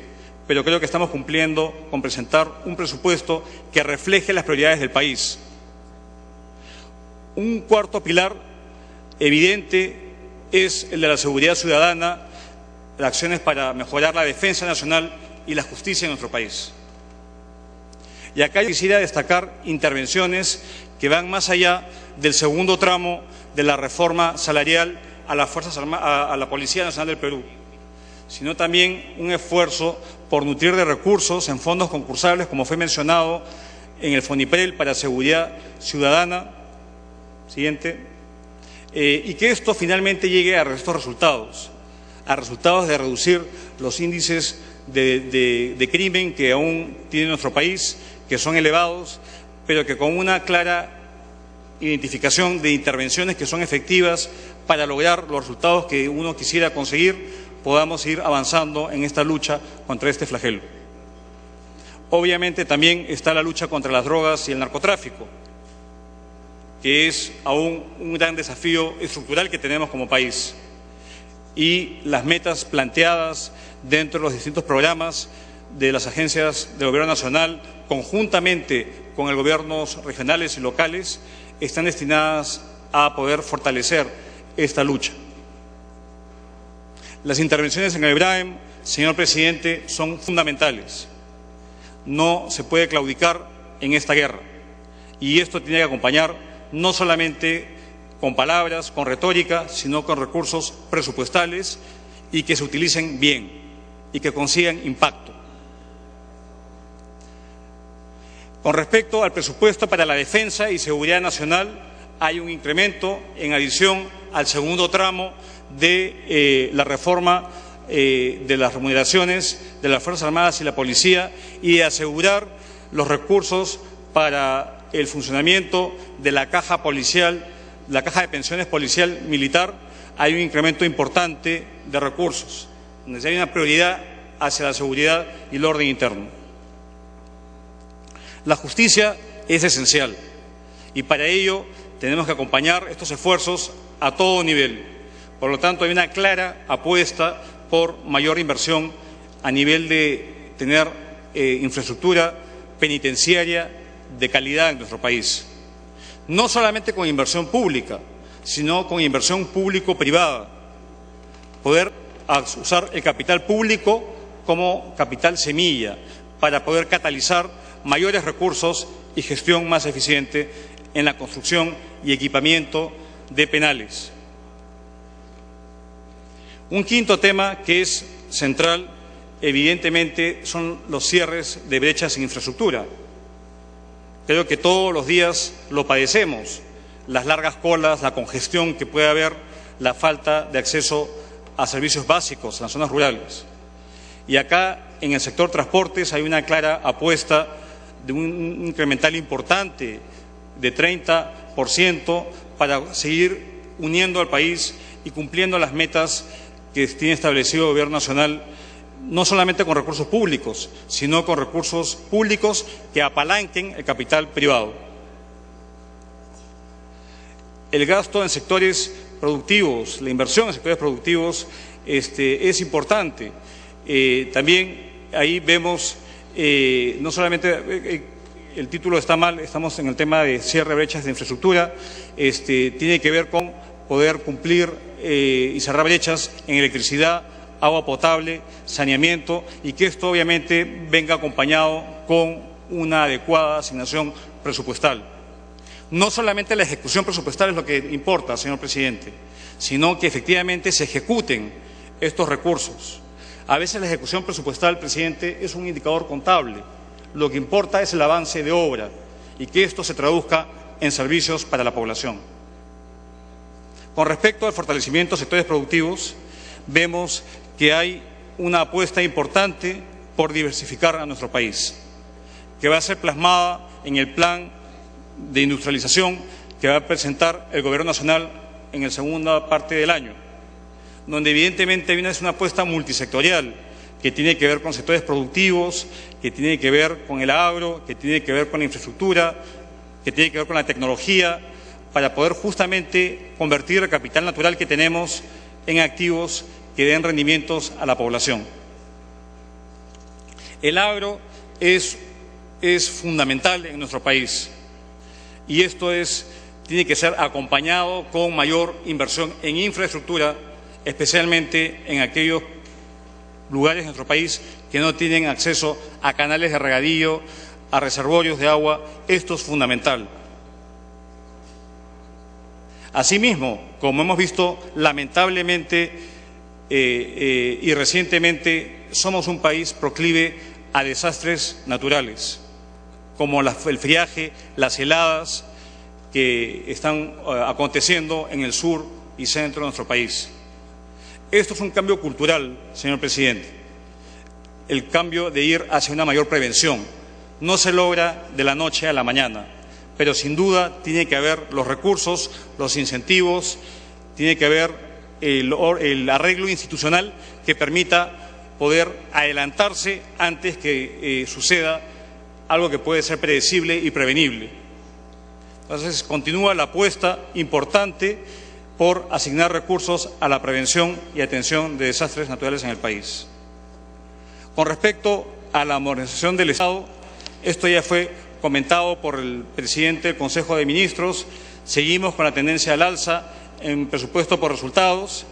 Pero creo que estamos cumpliendo con presentar un presupuesto que refleje las prioridades del país. Un cuarto pilar evidente es el de la seguridad ciudadana, las acciones para mejorar la defensa nacional y la justicia en nuestro país. Y acá yo quisiera destacar intervenciones que van más allá del segundo tramo de la reforma salarial a las Fuerzas Armadas, a la Policía Nacional del Perú, sino también un esfuerzo por nutrir de recursos en fondos concursables, como fue mencionado en el FONIPREL para seguridad ciudadana, y que esto finalmente llegue a estos resultados, de reducir los índices de crimen que aún tiene nuestro país, que son elevados, pero que con una clara identificación de intervenciones que son efectivas para lograr los resultados que uno quisiera conseguir, podamos ir avanzando en esta lucha contra este flagelo. Obviamente también está la lucha contra las drogas y el narcotráfico, que es aún un gran desafío estructural que tenemos como país. Y las metas planteadas dentro de los distintos programas de las agencias del Gobierno Nacional, conjuntamente con los gobiernos regionales y locales, están destinadas a poder fortalecer esta lucha. Las intervenciones en el BRAEM, señor presidente, son fundamentales. No se puede claudicar en esta guerra, y esto tiene que acompañar no solamente con palabras, con retórica, sino con recursos presupuestales y que se utilicen bien y que consigan impacto. Con respecto al presupuesto para la defensa y seguridad nacional, hay un incremento en adición al segundo tramo de la reforma de las remuneraciones de las Fuerzas Armadas y la Policía y de asegurar los recursos para el funcionamiento de la caja policial, la caja de pensiones policial militar. Hay un incremento importante de recursos, donde hay una prioridad hacia la seguridad y el orden interno. La justicia es esencial y para ello tenemos que acompañar estos esfuerzos a todo nivel. Por lo tanto, hay una clara apuesta por mayor inversión a nivel de tener infraestructura penitenciaria de calidad en nuestro país. No solamente con inversión pública, sino con inversión público-privada. Poder usar el capital público como capital semilla para poder catalizar mayores recursos y gestión más eficiente en la construcción y equipamiento de penales. Un quinto tema que es central, evidentemente, son los cierres de brechas en infraestructura. Creo que todos los días lo padecemos, las largas colas, la congestión que puede haber, la falta de acceso a servicios básicos en las zonas rurales. Y acá, en el sector transportes, hay una clara apuesta de un incremental importante de 30% para seguir uniendo al país y cumpliendo las metas que tiene establecido el Gobierno Nacional, no solamente con recursos públicos, sino con recursos públicos que apalanquen el capital privado. El gasto en sectores productivos, la inversión en sectores productivos es importante. También ahí vemos, no solamente el título está mal, estamos en el tema de cierre de brechas de infraestructura, tiene que ver con poder cumplir y cerrar brechas en electricidad, agua potable, saneamiento, y que esto obviamente venga acompañado con una adecuada asignación presupuestal. No solamente la ejecución presupuestal es lo que importa, señor presidente, sino que efectivamente se ejecuten estos recursos. A veces la ejecución presupuestal, presidente, es un indicador contable. Lo que importa es el avance de obra y que esto se traduzca en servicios para la población. Con respecto al fortalecimiento de sectores productivos, vemos que hay una apuesta importante por diversificar a nuestro país, que va a ser plasmada en el plan de industrialización que va a presentar el Gobierno Nacional en la segunda parte del año, donde evidentemente hay una apuesta multisectorial que tiene que ver con sectores productivos, que tiene que ver con el agro, que tiene que ver con la infraestructura, que tiene que ver con la tecnología, para poder justamente convertir el capital natural que tenemos en activos que den rendimientos a la población. El agro es fundamental en nuestro país y esto tiene que ser acompañado con mayor inversión en infraestructura, especialmente en aquellos lugares de nuestro país que no tienen acceso a canales de regadío, a reservorios de agua. Esto es fundamental. Asimismo, como hemos visto lamentablemente y recientemente, somos un país proclive a desastres naturales, como el friaje, las heladas que están aconteciendo en el sur y centro de nuestro país. Esto es un cambio cultural, señor presidente, el cambio de ir hacia una mayor prevención. No se logra de la noche a la mañana, pero sin duda tiene que haber los recursos, los incentivos, tiene que haber el arreglo institucional que permita poder adelantarse antes que suceda algo que puede ser predecible y prevenible. Entonces, continúa la apuesta importante por asignar recursos a la prevención y atención de desastres naturales en el país. Con respecto a la modernización del Estado, esto ya fue comentado por el presidente del Consejo de Ministros. Seguimos con la tendencia al alza en presupuesto por resultados.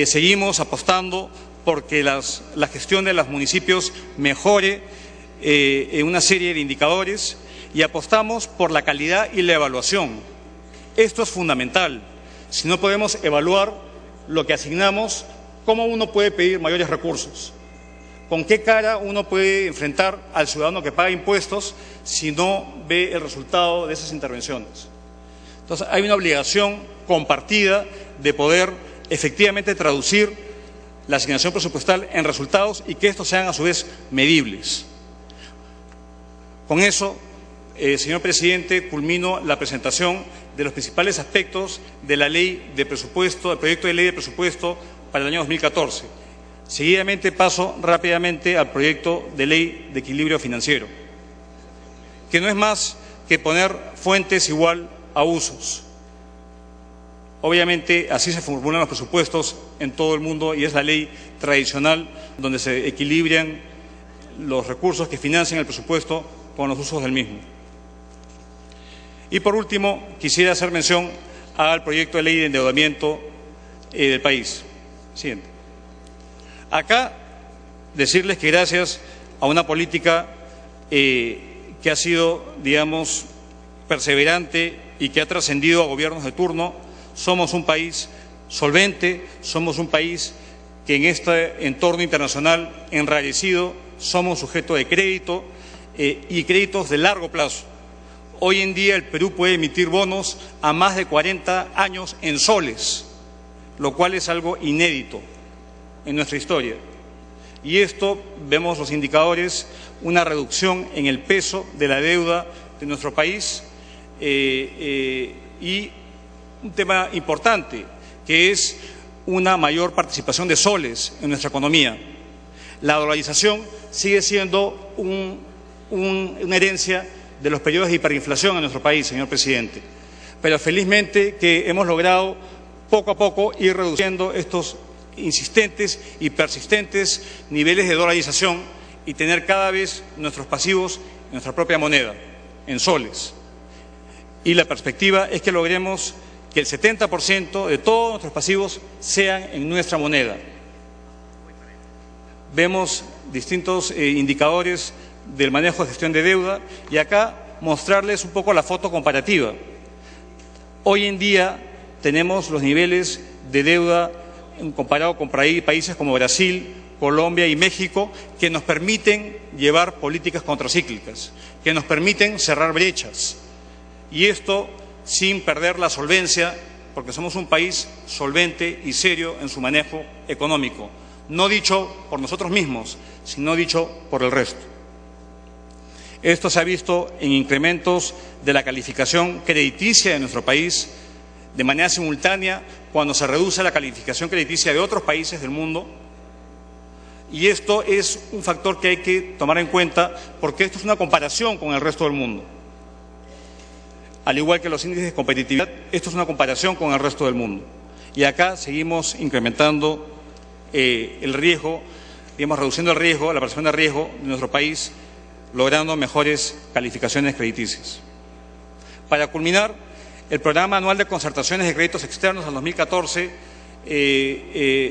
Seguimos apostando porque la gestión de los municipios mejore en una serie de indicadores y apostamos por la calidad y la evaluación. Esto es fundamental. Si no podemos evaluar lo que asignamos, ¿cómo uno puede pedir mayores recursos? ¿Con qué cara uno puede enfrentar al ciudadano que paga impuestos si no ve el resultado de esas intervenciones? Entonces, hay una obligación compartida de poder efectivamente traducir la asignación presupuestal en resultados y que estos sean a su vez medibles. Con eso, señor presidente, culmino la presentación de los principales aspectos de la ley de presupuesto, del proyecto de ley de presupuesto para el año 2014. Seguidamente paso rápidamente al proyecto de ley de equilibrio financiero, que no es más que poner fuentes igual a usos. Obviamente así se formulan los presupuestos en todo el mundo y es la ley tradicional donde se equilibran los recursos que financian el presupuesto con los usos del mismo. Y por último, quisiera hacer mención al proyecto de ley de endeudamiento del país. Siguiente. Acá decirles que gracias a una política que ha sido, digamos, perseverante y que ha trascendido a gobiernos de turno, somos un país solvente, somos un país que en este entorno internacional enrarecido somos sujeto de crédito y créditos de largo plazo. Hoy en día el Perú puede emitir bonos a más de 40 años en soles, lo cual es algo inédito en nuestra historia. Y esto, vemos los indicadores, una reducción en el peso de la deuda de nuestro país y un tema importante, que es una mayor participación de soles en nuestra economía. La dolarización sigue siendo una herencia de los periodos de hiperinflación en nuestro país, señor presidente. Pero felizmente que hemos logrado poco a poco ir reduciendo estos insistentes y persistentes niveles de dolarización y tener cada vez nuestros pasivos en nuestra propia moneda, en soles. Y la perspectiva es que logremos que el 70% de todos nuestros pasivos sean en nuestra moneda. Vemos distintos indicadores del manejo de gestión de deuda y acá mostrarles un poco la foto comparativa. Hoy en día tenemos los niveles de deuda comparado con países como Brasil, Colombia y México que nos permiten llevar políticas contracíclicas, que nos permiten cerrar brechas. Y esto sin perder la solvencia, porque somos un país solvente y serio en su manejo económico, no dicho por nosotros mismos, sino dicho por el resto. Esto se ha visto en incrementos de la calificación crediticia de nuestro país de manera simultánea cuando se reduce la calificación crediticia de otros países del mundo. Y esto es un factor que hay que tomar en cuenta porque esto es una comparación con el resto del mundo. Al igual que los índices de competitividad, esto es una comparación con el resto del mundo. Y acá seguimos incrementando el riesgo, digamos, reduciendo el riesgo, la percepción de riesgo de nuestro país, logrando mejores calificaciones crediticias. Para culminar, el Programa Anual de Concertaciones de Créditos Externos al 2014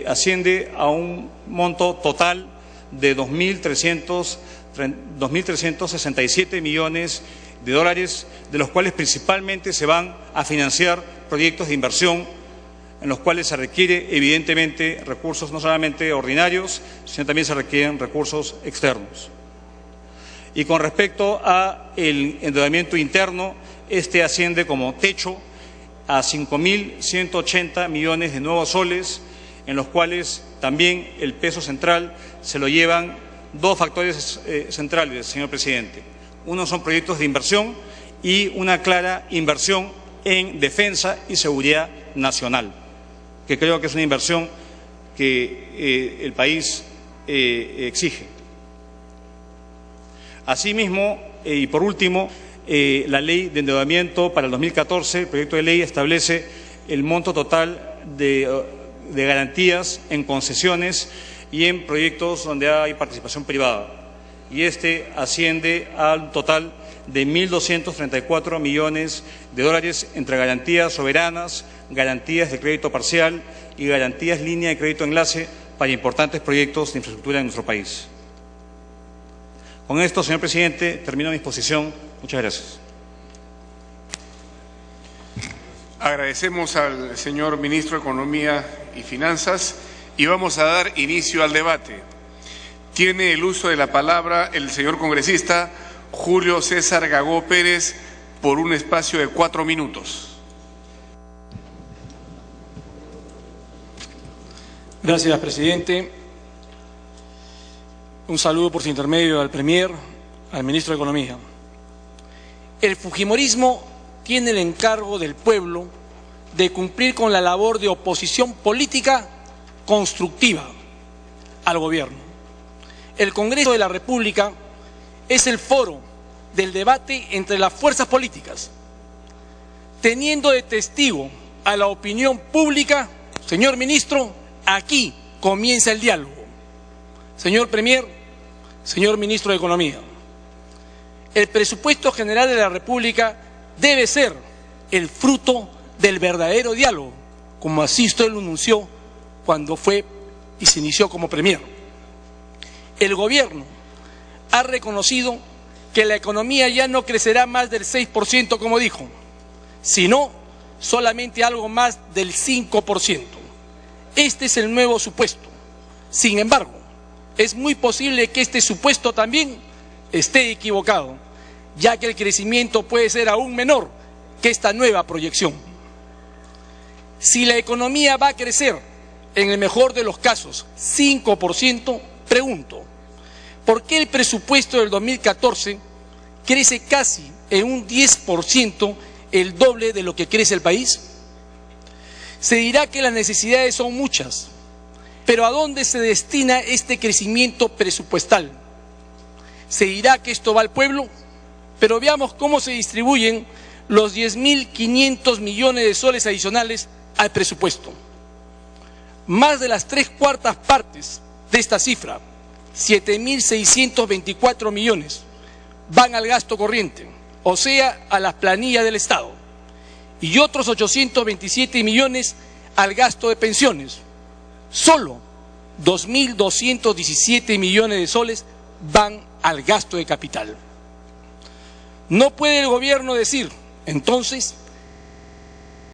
asciende a un monto total de 2.367 millones de dólares, de los cuales principalmente se van a financiar proyectos de inversión en los cuales se requiere evidentemente recursos no solamente ordinarios, sino también se requieren recursos externos. Y con respecto al endeudamiento interno, este asciende como techo a 5.180 millones de nuevos soles, en los cuales también el peso central se lo llevan dos factores centrales, señor presidente. Uno son proyectos de inversión y una clara inversión en defensa y seguridad nacional. que creo que es una inversión que el país exige. Asimismo, y por último, la ley de endeudamiento para el 2014, el proyecto de ley establece el monto total de garantías en concesiones y en proyectos donde hay participación privada. Y este asciende al total de 1.234 millones de dólares entre garantías soberanas, garantías de crédito parcial y garantías línea de crédito enlace para importantes proyectos de infraestructura en nuestro país. Con esto, señor presidente, termino mi exposición. Muchas gracias. Agradecemos al señor ministro de Economía y Finanzas y vamos a dar inicio al debate. Tiene el uso de la palabra el señor congresista Julio César Gagó Pérez por un espacio de 4 minutos. Gracias, presidente. Un saludo por su intermedio al Premier, al ministro de Economía. El fujimorismo tiene el encargo del pueblo de cumplir con la labor de oposición política constructiva al gobierno. El Congreso de la República es el foro del debate entre las fuerzas políticas, teniendo de testigo a la opinión pública. Señor ministro, aquí comienza el diálogo. Señor Premier, señor ministro de Economía, el presupuesto general de la República debe ser el fruto del verdadero diálogo, como así usted lo anunció cuando fue y se inició como Premier. El gobierno ha reconocido que la economía ya no crecerá más del 6%, como dijo, sino solamente algo más del 5%. Este es el nuevo supuesto. Sin embargo, es muy posible que este supuesto también esté equivocado, ya que el crecimiento puede ser aún menor que esta nueva proyección. Si la economía va a crecer, en el mejor de los casos, 5%, pregunto, ¿por qué el presupuesto del 2014 crece casi en un 10%, el doble de lo que crece el país? Se dirá que las necesidades son muchas, pero ¿a dónde se destina este crecimiento presupuestal? Se dirá que esto va al pueblo, pero veamos cómo se distribuyen los 10.500 millones de soles adicionales al presupuesto. Más de las 3/4 partes de esta cifra, 7.624 millones, van al gasto corriente, o sea, a las planillas del Estado, y otros 827 millones al gasto de pensiones. Solo 2.217 millones de soles van al gasto de capital. No puede el gobierno decir, entonces,